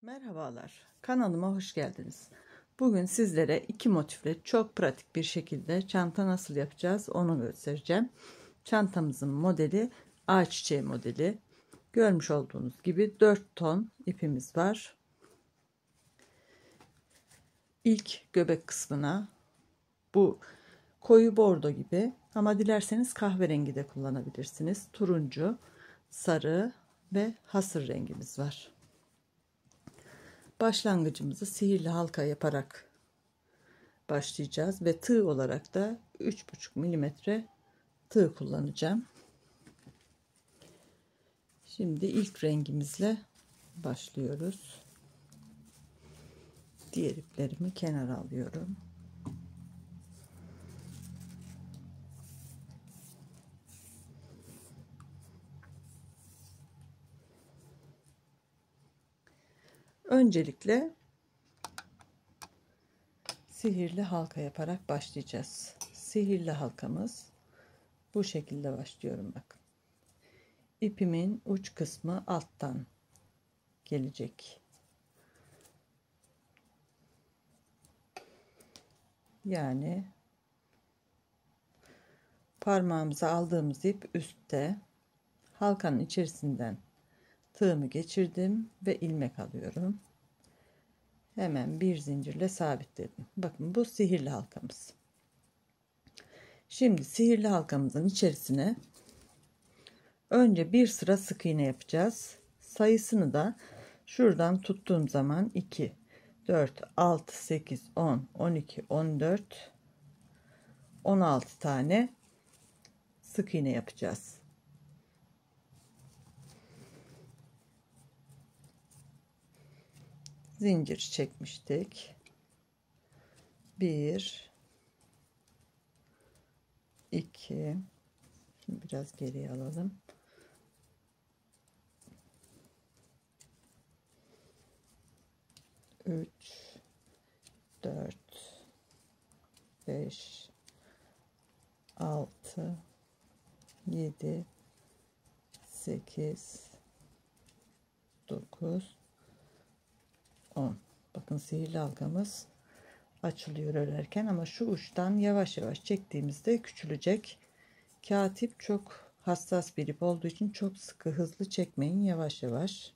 Merhabalar, kanalıma hoş geldiniz. Bugün sizlere iki motifle çok pratik bir şekilde çanta nasıl yapacağız onu göstereceğim. Çantamızın modeli ağaç çiçeği modeli. Görmüş olduğunuz gibi 4 ton ipimiz var. İlk göbek kısmına bu koyu bordo gibi ama dilerseniz kahverengi de kullanabilirsiniz. Turuncu, sarı ve hasır rengimiz var. Başlangıcımızı sihirli halka yaparak başlayacağız ve tığ olarak da 3,5 milimetre tığ kullanacağım. Şimdi ilk rengimizle başlıyoruz. Diğer iplerimi kenara alıyorum. Öncelikle sihirli halka yaparak başlayacağız. Sihirli halkamız bu şekilde başlıyorum bakın. İpimin uç kısmı alttan gelecek. Yani parmağımıza aldığımız ip üstte, halkanın içerisinden tığımı geçirdim ve ilmek alıyorum. Hemen bir zincirle sabitledim. Bakın bu sihirli halkamız. Şimdi sihirli halkamızın içerisine önce bir sıra sık iğne yapacağız. Sayısını da şuradan tuttuğum zaman 2, 4, 6, 8, 10, 12, 14, 16 tane sık iğne yapacağız. Zincir çekmiştik. 1, 2, şimdi biraz geriye alalım. 3, 4, 5, 6, 7, 8, 9, 10. Bakın sihirli halkamız açılıyor örerken ama şu uçtan yavaş yavaş çektiğimizde küçülecek. Kağıt ip çok hassas bir ip olduğu için çok sıkı hızlı çekmeyin, yavaş yavaş.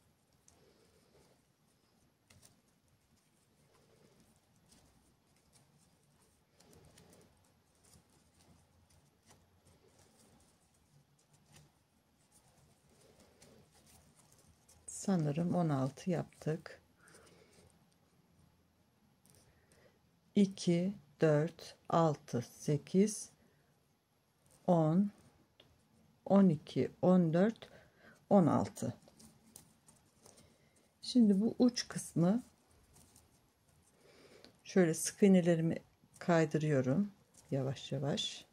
Sanırım 16 yaptık. 2, 4, 6, 8, 10, 12, 14, 16. Şimdi bu uç kısmı şöyle sık iğnelerimi kaydırıyorum yavaş yavaş.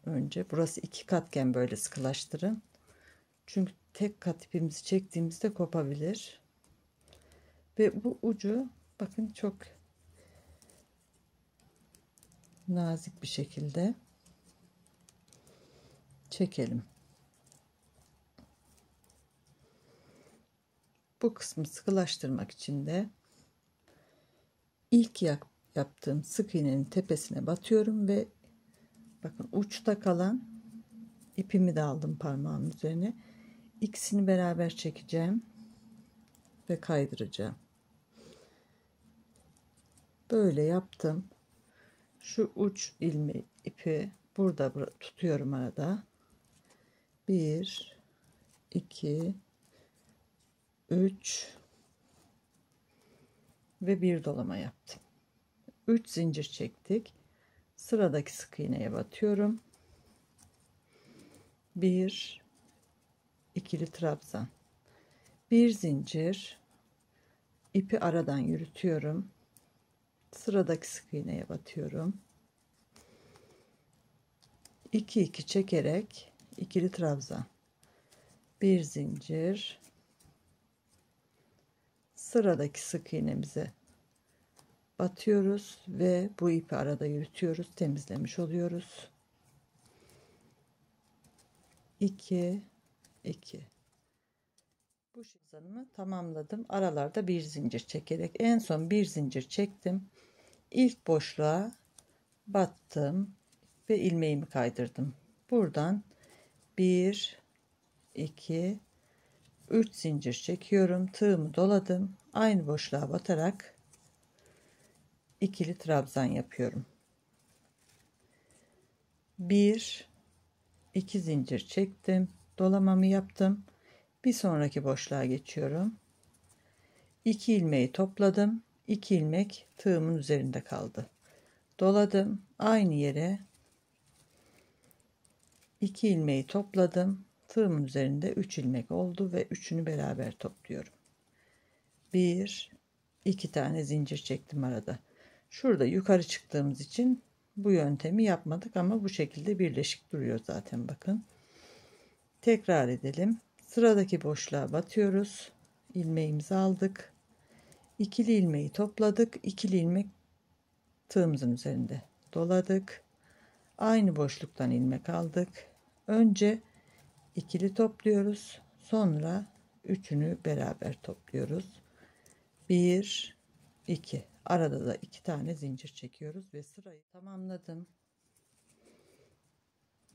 Önce burası 2 katken böyle sıkılaştırın. Çünkü tek kat ipimizi çektiğimizde kopabilir. Ve bu ucu bakın çok nazik bir şekilde çekelim. Bu kısmı sıkılaştırmak için de ilk yaptığım sık iğnenin tepesine batıyorum ve bakın uçta kalan ipimi de aldım parmağımın üzerine. İkisini beraber çekeceğim ve kaydıracağım. Böyle yaptım. Şu uç ilmeği ipi burada tutuyorum arada. 1, 2, 3 ve bir dolama yaptım. 3 zincir çektik. Sıradaki sık iğneye batıyorum. 1, ikili trabzan. Bir zincir, ipi aradan yürütüyorum. Sıradaki sık iğneye batıyorum. 2 2 çekerek ikili trabzan. Bir zincir, sıradaki sık iğnemize batıyoruz ve bu ipi arada yürütüyoruz, temizlemiş oluyoruz. 2 2 Bu şekilde tamamladım. Aralarda bir zincir çekerek en son bir zincir çektim. İlk boşluğa battım ve ilmeğimi kaydırdım. Buradan 1 2 3 zincir çekiyorum. Tığımı doladım. Aynı boşluğa batarak ikili trabzan yapıyorum. 1 2 zincir çektim. Dolamamı yaptım. Bir sonraki boşluğa geçiyorum. 2 ilmeği topladım. 2 ilmek tığımın üzerinde kaldı. Doladım. Aynı yere 2 ilmeği topladım. Tığımın üzerinde 3 ilmek oldu ve üçünü beraber topluyorum. 1 2 tane zincir çektim arada. Şurada yukarı çıktığımız için bu yöntemi yapmadık ama bu şekilde birleşik duruyor zaten, bakın. Tekrar edelim. Sıradaki boşluğa batıyoruz. İlmeğimizi aldık. İkili ilmeği topladık. İkili ilmek tığımızın üzerinde doladık. Aynı boşluktan ilmek aldık. Önce ikili topluyoruz. Sonra üçünü beraber topluyoruz. 1 2, arada da 2 tane zincir çekiyoruz ve sırayı tamamladım.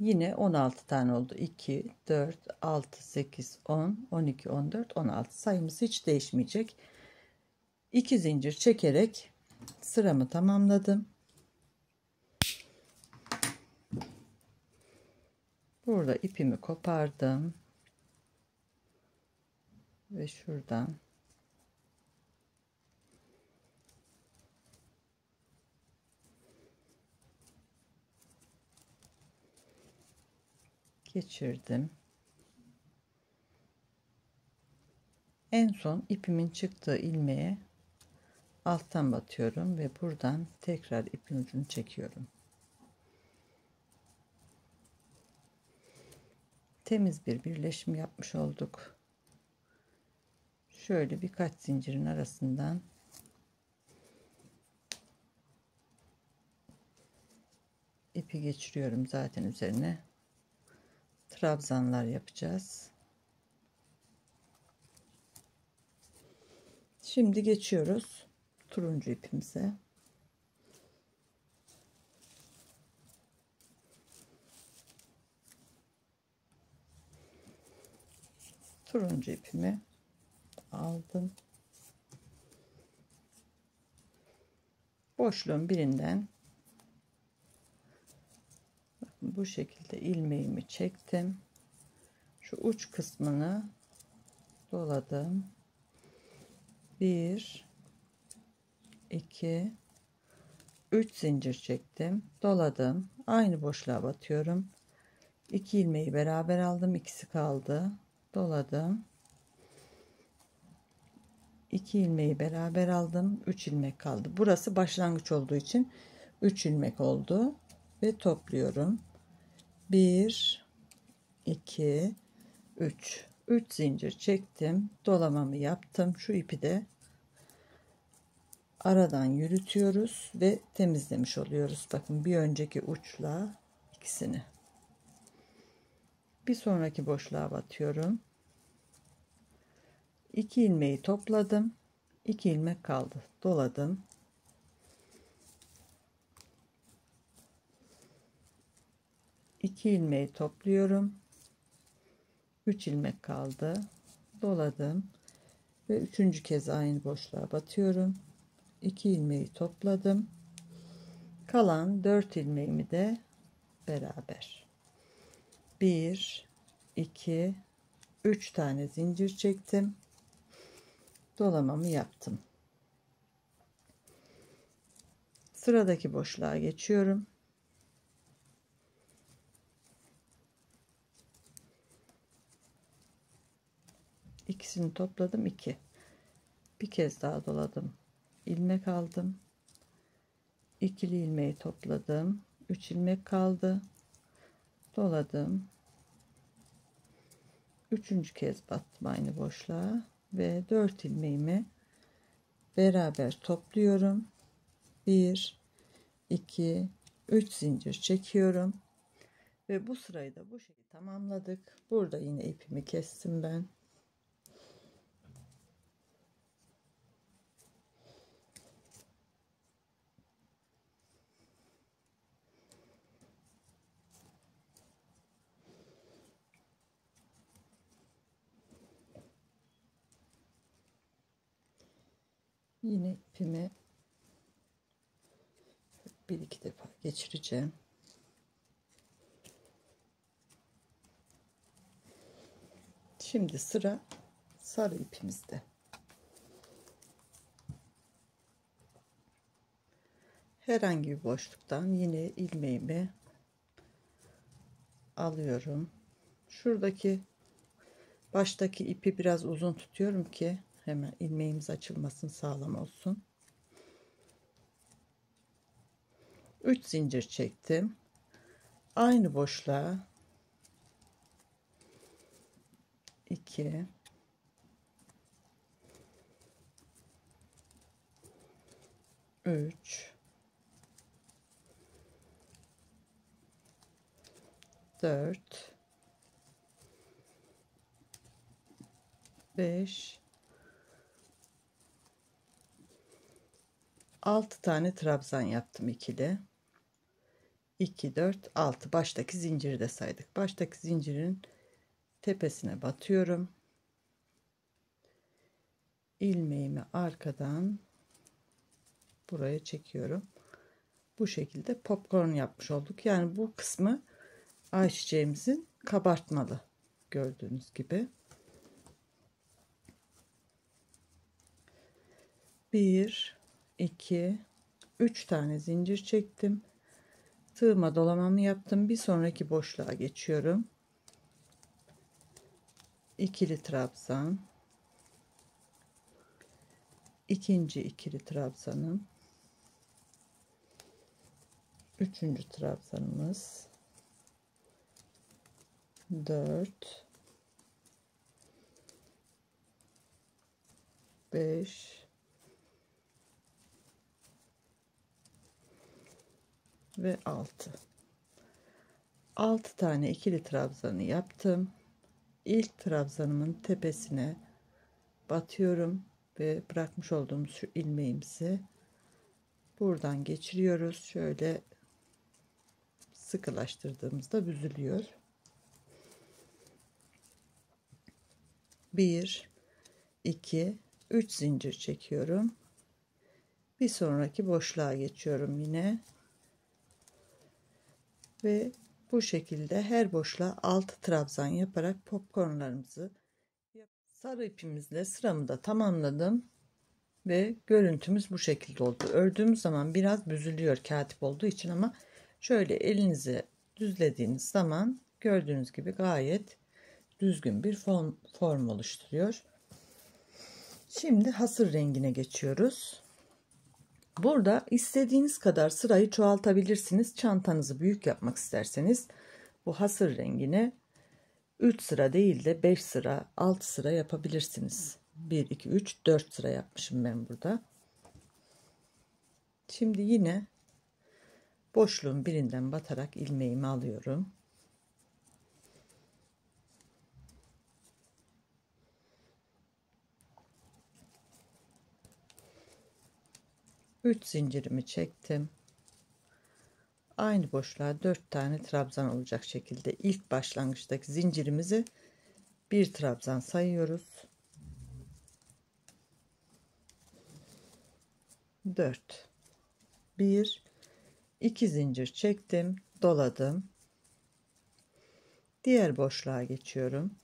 Yine 16 tane oldu. 2 4 6 8 10 12 14 16 sayımız hiç değişmeyecek. 2 zincir çekerek sıramı tamamladım. Burada ipimi kopardım ve şuradan geçirdim. En son ipimin çıktığı ilmeğe alttan batıyorum ve buradan tekrar ipin ucunu çekiyorum. Temiz bir birleşim yapmış olduk. Şöyle birkaç zincirin arasından ipi geçiriyorum, zaten üzerine trabzanlar yapacağız. Şimdi geçiyoruz turuncu ipimize. Turuncu ipimi aldım. Boşluğun birinden bu şekilde ilmeğimi çektim. Şu uç kısmını doladım. 1 2 3 zincir çektim, doladım. Aynı boşluğa batıyorum. 2 ilmeği beraber aldım, ikisi kaldı. Doladım. 2 ilmeği beraber aldım, 3 ilmek kaldı. Burası başlangıç olduğu için 3 ilmek oldu ve topluyorum. 1 2 3 zincir çektim, dolamamı yaptım. Şu ipi de aradan yürütüyoruz ve temizlemiş oluyoruz. Bakın, bir önceki uçla ikisini. Bir sonraki boşluğa batıyorum. 2 ilmeği topladım. 2 ilmek kaldı. Doladım. 2 ilmeği topluyorum. 3 ilmek kaldı. Doladım ve üçüncü kez aynı boşluğa batıyorum. 2 ilmeği topladım. Kalan 4 ilmeğimi de beraber 1 2 3 tane zincir çektim. Dolamamı yaptım. Sıradaki boşluğa geçiyorum. İkisini topladım, 2. Bir kez daha doladım. İlmek aldım. İkili ilmeği topladım. 3 ilmek kaldı. Doladım. Üçüncü kez battım aynı boşluğa ve 4 ilmeğimi beraber topluyorum. 1 2 3 zincir çekiyorum ve bu sırayı da bu şekilde tamamladık. Burada yine ipimi kestim ben. Yine ipimi bir iki defa geçireceğim. Şimdi sıra sarı ipimizde. Herhangi bir boşluktan yine ilmeğimi alıyorum. Şuradaki baştaki ipi biraz uzun tutuyorum ki hemen ilmeğimiz açılmasın, sağlam olsun. 3 zincir çektim. Aynı boşluğa 2 3 4 5 6 tane trabzan yaptım ikili. 2 4 6 baştaki zinciri de saydık. Baştaki zincirin tepesine batıyorum. İlmeğimi arkadan buraya çekiyorum. Bu şekilde popcorn yapmış olduk. Yani bu kısmı ayçiçeğimizin kabartmalı, gördüğünüz gibi. 1 2 3 tane zincir çektim. Tığıma dolamamı yaptım. Bir sonraki boşluğa geçiyorum. İkili trabzan, ikinci ikili trabzanım, üçüncü trabzanımız, 4 5 ve 6 tane ikili trabzanı yaptım. İlk trabzanımın tepesine batıyorum ve bırakmış olduğumuz şu ilmeğimizi buradan geçiriyoruz. Şöyle sıkılaştırdığımızda büzülüyor. 1 2 3 zincir çekiyorum. Bir sonraki boşluğa geçiyorum yine. Ve bu şekilde her boşluğa 6 trabzan yaparak popcornlarımızı sarı ipimizle sıramı da tamamladım ve görüntümüz bu şekilde oldu. Ördüğümüz zaman biraz büzülüyor katip olduğu için, ama şöyle elinizi düzlediğiniz zaman gördüğünüz gibi gayet düzgün bir form oluşturuyor. Şimdi hasır rengine geçiyoruz. Burada istediğiniz kadar sırayı çoğaltabilirsiniz. Çantanızı büyük yapmak isterseniz bu hasır rengine 3 sıra değil de 5 sıra 6 sıra yapabilirsiniz. 1 2 3 4 sıra yapmışım ben burada. Şimdi yine boşluğun birinden batarak ilmeğimi alıyorum. Üç zincirimi çektim. Aynı boşluğa 4 tane trabzan olacak şekilde ilk başlangıçtaki zincirimizi bir trabzan sayıyoruz. 4 1 2 zincir çektim, doladım. Diğer boşluğa geçiyorum.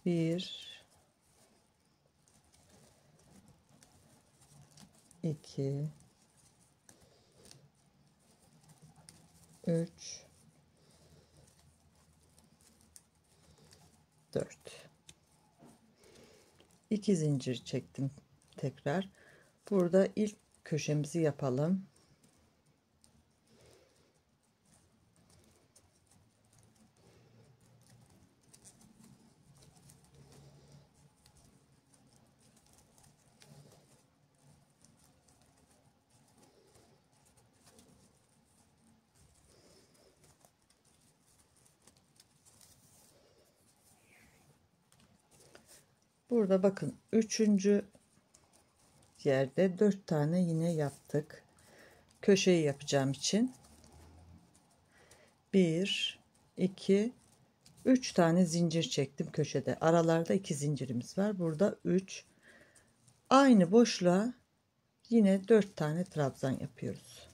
1 2 3 4 2 zincir çektim tekrar. Burada ilk köşemizi yapalım. Burada bakın 3. yerde 4 tane yine yaptık. Köşeyi yapacağım için 1 2 3 tane zincir çektim köşede. Aralarda 2 zincirimiz var. Burada 3 Aynı boşluğa yine 4 tane trabzan yapıyoruz.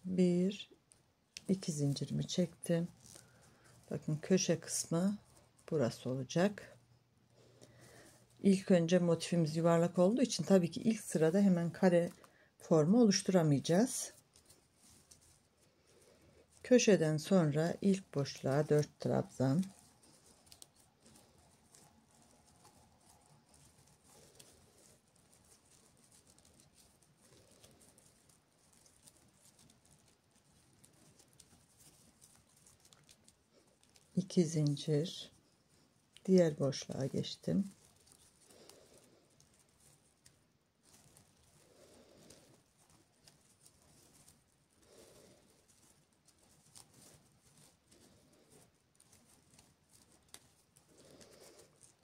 Bir, iki zincirimi çektim. Bakın köşe kısmı burası olacak. İlk önce motifimiz yuvarlak olduğu için tabii ki ilk sırada hemen kare formu oluşturamayacağız. Köşeden sonra ilk boşluğa 4 trabzan. İki zincir. Diğer boşluğa geçtim.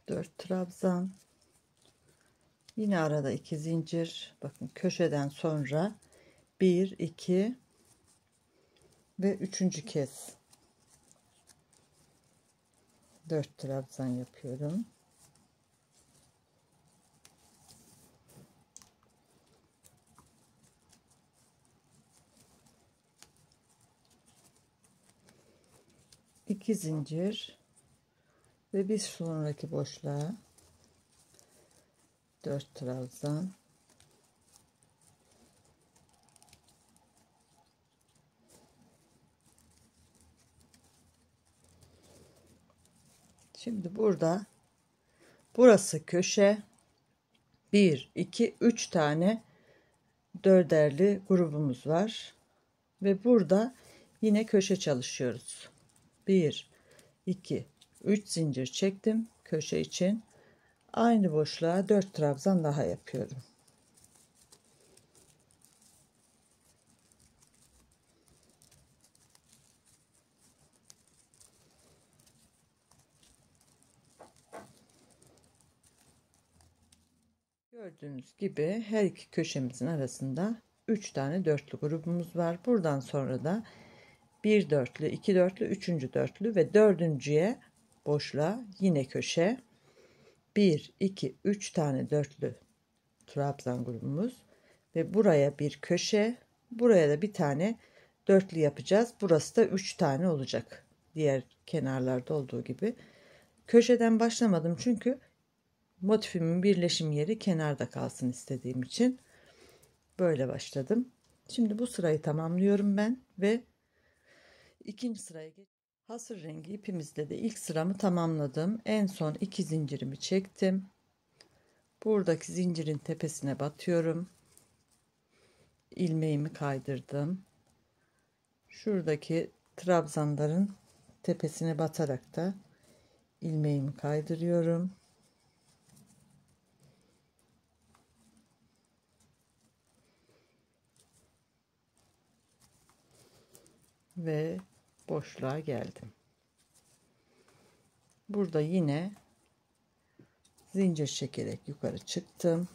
Dört trabzan. Yine arada iki zincir. Bakın köşeden sonra 1 2 ve üçüncü kez 4 trabzan yapıyorum. İki zincir ve bir sonraki boşluğa 4 trabzan. Şimdi burada burası köşe. 1 2 3 tane dörderli grubumuz var ve burada yine köşe çalışıyoruz. 1 2 3 zincir çektim köşe için. Aynı boşluğa 4 trabzan daha yapıyorum. Gördüğünüz gibi her iki köşemizin arasında 3 tane dörtlü grubumuz var. Buradan sonra da bir dörtlü, iki dörtlü, üçüncü dörtlü ve dördüncüye boşluğa yine köşe. 1 2 3 tane dörtlü trabzan grubumuz ve buraya bir köşe, buraya da bir tane dörtlü yapacağız. Burası da 3 tane olacak. Diğer kenarlarda olduğu gibi. Köşeden başlamadım çünkü motifimin birleşim yeri kenarda kalsın istediğim için böyle başladım. Şimdi bu sırayı tamamlıyorum ben ve ikinci sıraya geç. Hasır rengi ipimizle de ilk sıramı tamamladım. En son iki zincirimi çektim. Buradaki zincirin tepesine batıyorum. İlmeğimi kaydırdım. Şuradaki trabzanların tepesine batarak da ilmeğimi kaydırıyorum. Ve boşluğa geldim. Burada yine zincir çekerek yukarı çıktım.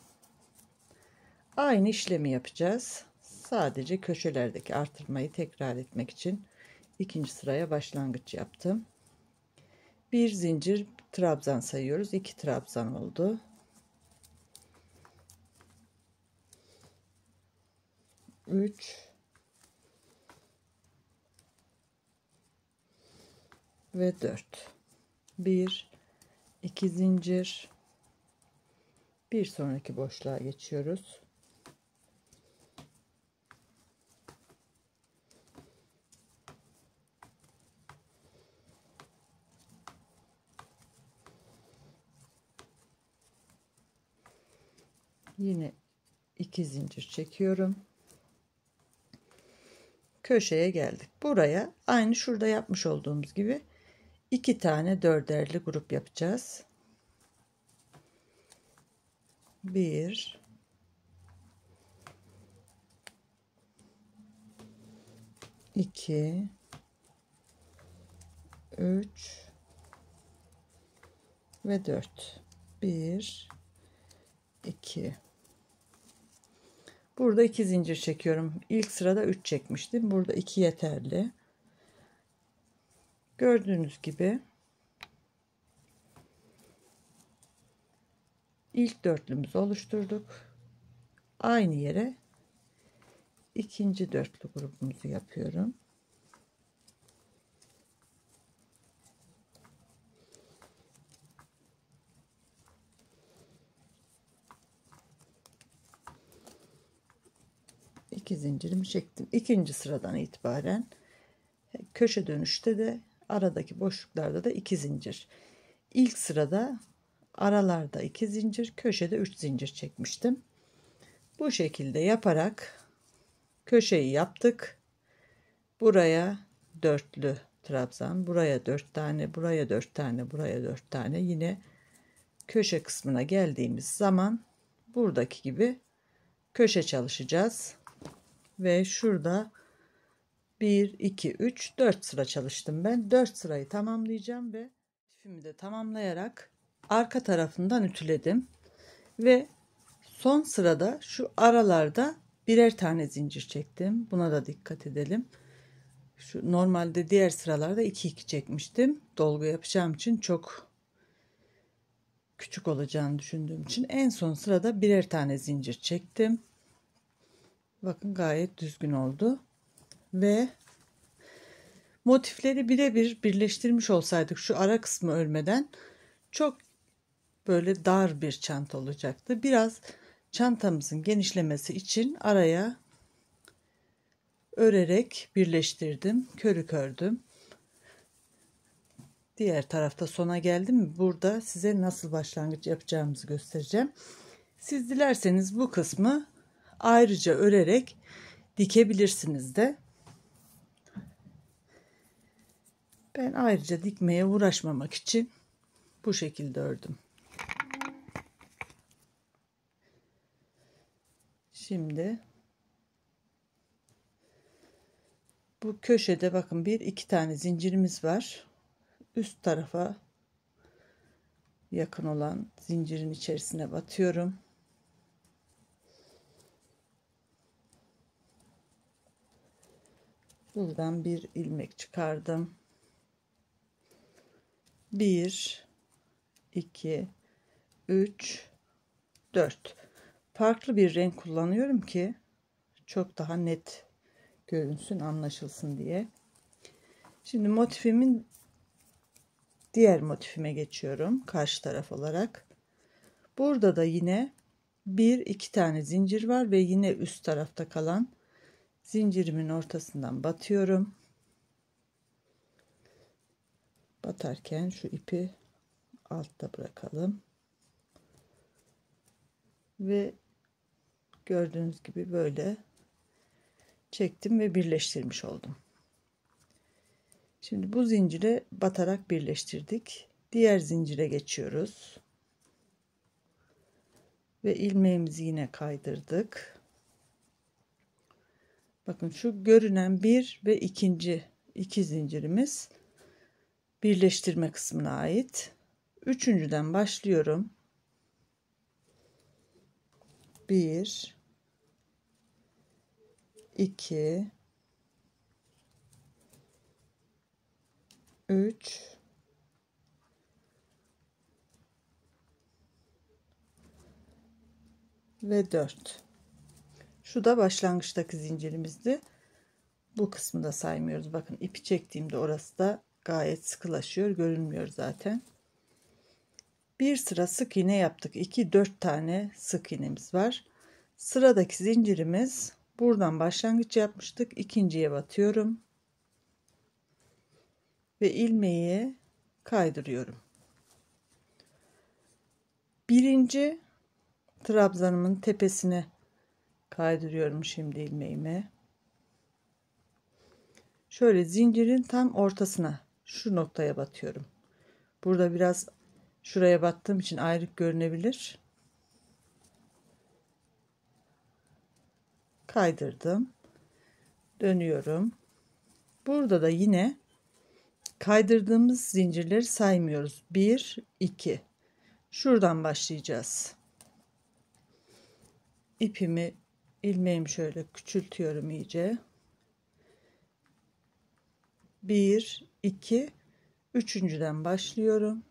Aynı işlemi yapacağız. Sadece köşelerdeki artırmayı tekrar etmek için ikinci sıraya başlangıç yaptım. Bir zincir trabzan sayıyoruz. 2 trabzan oldu. 3 ve 4. 1 2 zincir. Bir sonraki boşluğa geçiyoruz. Yine 2 zincir çekiyorum. Köşeye geldik. Buraya aynı şurada yapmış olduğumuz gibi 2 tane dörderli grup yapacağız. 1 2 3 ve 4. 1 2 Burada 2 zincir çekiyorum. İlk sırada 3 çekmiştim. Burada 2 yeterli. Gördüğünüz gibi ilk dörtlümüzü oluşturduk. Aynı yere ikinci dörtlü grubumuzu yapıyorum. İki zincirimi çektim. İkinci sıradan itibaren köşe dönüşte de aradaki boşluklarda da 2 zincir. İlk sırada aralarda 2 zincir, köşede 3 zincir çekmiştim. Bu şekilde yaparak köşeyi yaptık. Buraya dörtlü trabzan, buraya 4 tane, buraya 4 tane, buraya 4 tane. Yine köşe kısmına geldiğimiz zaman buradaki gibi köşe çalışacağız. Ve şurada 1 2 3 4 sıra çalıştım ben. 4 sırayı tamamlayacağım ve ipimi de tamamlayarak arka tarafından ütüledim. Ve son sırada şu aralarda birer tane zincir çektim. Buna da dikkat edelim. Şu normalde diğer sıralarda 2 2 çekmiştim. Dolgu yapacağım için çok küçük olacağını düşündüğüm için en son sırada birer tane zincir çektim. Bakın gayet düzgün oldu. Ve motifleri birebir birleştirmiş olsaydık şu ara kısmı örmeden çok böyle dar bir çanta olacaktı. Biraz çantamızın genişlemesi için araya örerek birleştirdim. Körük ördüm. Diğer tarafta sona geldim. Burada size nasıl başlangıç yapacağımızı göstereceğim. Siz dilerseniz bu kısmı ayrıca örerek dikebilirsiniz de. Ben ayrıca dikmeye uğraşmamak için bu şekilde ördüm. Şimdi bu köşede bakın bir iki tane zincirimiz var. Üst tarafa yakın olan zincirin içerisine batıyorum. Buradan bir ilmek çıkardım. 1 2 3 4 farklı bir renk kullanıyorum ki çok daha net görünsün, anlaşılsın diye. Şimdi motifimin diğer motifime geçiyorum karşı taraf olarak. Burada da yine bir iki tane zincir var ve yine üst tarafta kalan zincirimin ortasından batıyorum. Batarken şu ipi altta bırakalım. Ve gördüğünüz gibi böyle çektim ve birleştirmiş oldum. Şimdi bu zincire batarak birleştirdik. Diğer zincire geçiyoruz. Ve ilmeğimizi yine kaydırdık. Bakın şu görünen bir ve iki zincirimiz birleştirme kısmına ait. Üçüncüden başlıyorum. 1 2 3 ve 4. Şu da başlangıçtaki zincirimizdi. Bu kısmı da saymıyoruz. Bakın ipi çektiğimde orası da gayet sıkılaşıyor. Görünmüyor zaten. Bir sıra sık iğne yaptık. 2-4 tane sık iğnemiz var. Sıradaki zincirimiz buradan başlangıç yapmıştık. İkinciye batıyorum. Ve ilmeği kaydırıyorum. Birinci trabzanımın tepesine kaydırıyorum şimdi ilmeğimi. Şöyle zincirin tam ortasına, şu noktaya batıyorum. Burada biraz şuraya battığım için ayrık görünebilir. Kaydırdım. Dönüyorum. Burada da yine kaydırdığımız zincirleri saymıyoruz. 1 2. Şuradan başlayacağız. İpimi ilmeğimi şöyle küçültüyorum iyice. 1 2 üçüncüden başlıyorum.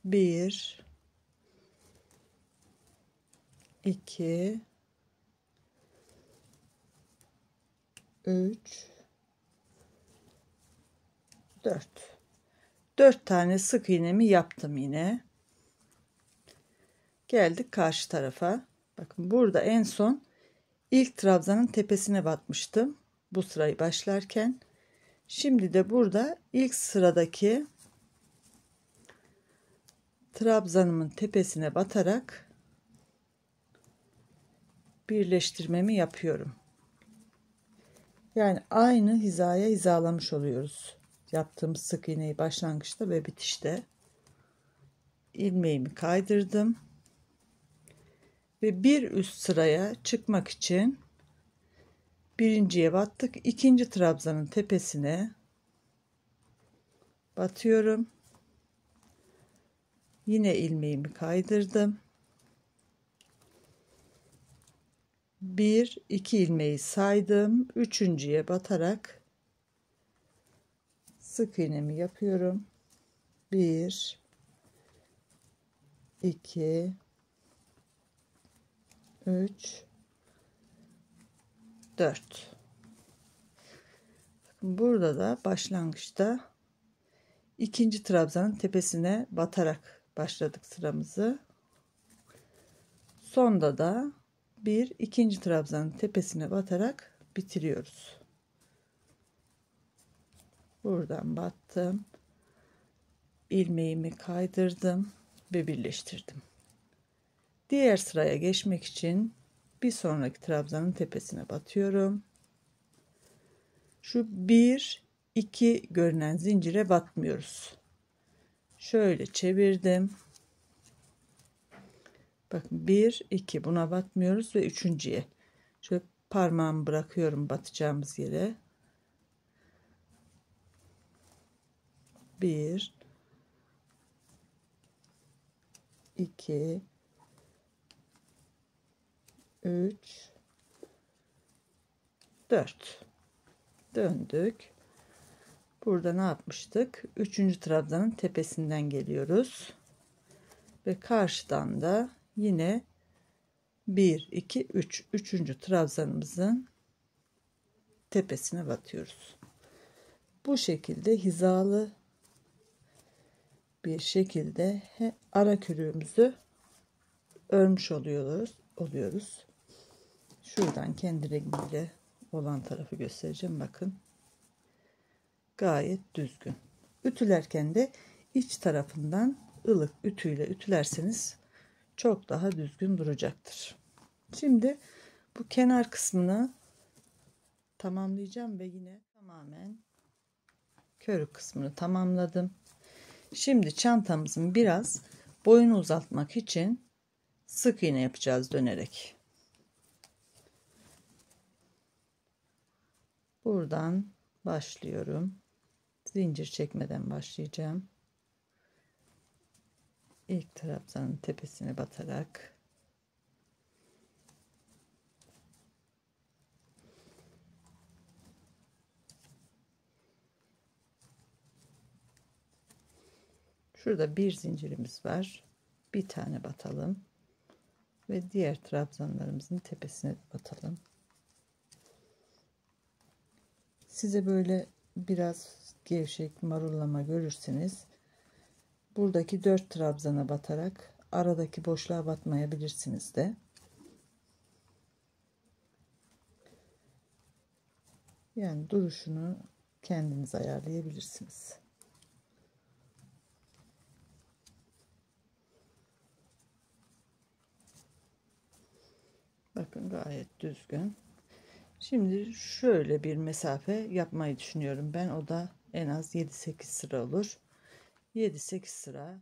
1 2 3 4 tane sık iğnemi yaptım yine. Geldik karşı tarafa. Bakın burada en son ilk trabzanın tepesine batmıştım bu sırayı başlarken. Şimdi de burada ilk sıradaki trabzanımın tepesine batarak birleştirmemi yapıyorum. Yani aynı hizaya hizalamış oluyoruz. Yaptığımız sık iğneyi başlangıçta ve bitişte. İlmeğimi kaydırdım. Ve bir üst sıraya çıkmak için birinciye battık. İkinci trabzanın tepesine batıyorum. Yine ilmeğimi kaydırdım. 1 2 ilmeği saydım. Üçüncüye batarak sık iğnemi yapıyorum. 1 2 3 4. Burada da başlangıçta ikinci trabzanın tepesine batarak başladık sıramızı. Sonda da ikinci trabzanın tepesine batarak bitiriyoruz. Buradan battım. İlmeğimi kaydırdım ve birleştirdim. Diğer sıraya geçmek için bir sonraki trabzanın tepesine batıyorum. Şu 1 2 görünen zincire batmıyoruz. Şöyle çevirdim. Bakın 1 2 buna batmıyoruz ve üçüncüye şöyle parmağımı bırakıyorum batacağımız yere. 1 2 3 4 döndük. Burada ne yapmıştık? Üçüncü trabzanın tepesinden geliyoruz. Ve karşıdan da yine 1 2 3 üçüncü trabzanımızın tepesine batıyoruz. Bu şekilde hizalı bir şekilde ara körüğümüzü örmüş oluyoruz. Şuradan kendi rengiyle olan tarafı göstereceğim. Bakın. Gayet düzgün. Ütülerken de iç tarafından ılık ütüyle ütülerseniz çok daha düzgün duracaktır. Şimdi bu kenar kısmını tamamlayacağım ve yine tamamen körük kısmını tamamladım. Şimdi çantamızın biraz boyunu uzatmak için sık iğne yapacağız dönerek. Buradan başlıyorum. Zincir çekmeden başlayacağım. İlk trabzanın tepesine batarak şurada bir zincirimiz var. Bir tane batalım ve diğer trabzanlarımızın tepesine batalım. Size böyle biraz gevşek marullama görürseniz buradaki 4 trabzana batarak aradaki boşluğa batmayabilirsiniz de. Yani duruşunu kendiniz ayarlayabilirsiniz. Bakın gayet düzgün. Şimdi şöyle bir mesafe yapmayı düşünüyorum. Ben o da en az 7-8 sıra olur. 7-8 sıra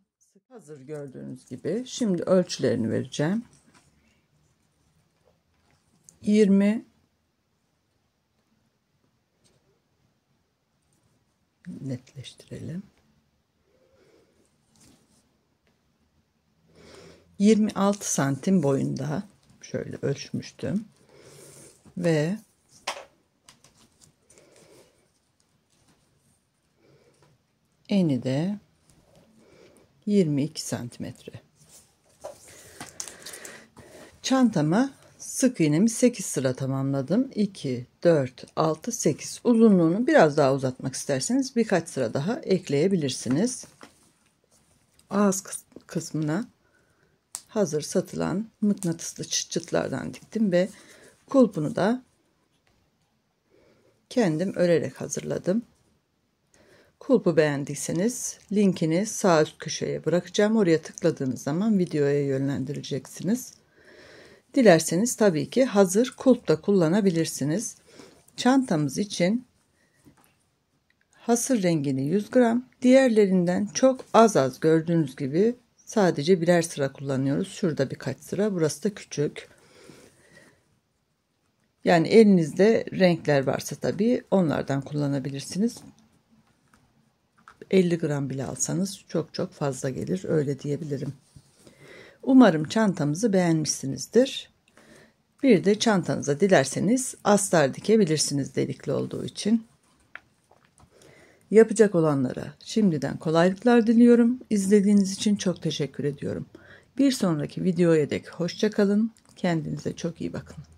hazır gördüğünüz gibi. Şimdi ölçülerini vereceğim. 20 netleştirelim. 26 santim boyunda şöyle ölçmüştüm ve eni de 22 santimetre. Çantama sık iğnemi 8 sıra tamamladım. 2, 4, 6, 8. Uzunluğunu biraz daha uzatmak isterseniz birkaç sıra daha ekleyebilirsiniz. Ağız kısmına hazır satılan mıknatıslı çıtlardan diktim ve kulpunu da kendim örerek hazırladım. Kulpu beğendiyseniz linkini sağ üst köşeye bırakacağım. Oraya tıkladığınız zaman videoya yönlendireceksiniz. Dilerseniz tabii ki hazır kulp da kullanabilirsiniz. Çantamız için hasır rengini 100 gram, diğerlerinden çok az gördüğünüz gibi sadece birer sıra kullanıyoruz. Şurada birkaç sıra, burası da küçük. Yani elinizde renkler varsa tabii onlardan kullanabilirsiniz. 50 gram bile alsanız çok fazla gelir, öyle diyebilirim. Umarım çantamızı beğenmişsinizdir. Bir de çantanıza dilerseniz astar dikebilirsiniz delikli olduğu için. Yapacak olanlara şimdiden kolaylıklar diliyorum. İzlediğiniz için çok teşekkür ediyorum. Bir sonraki videoya dek hoşça kalın. Kendinize çok iyi bakın.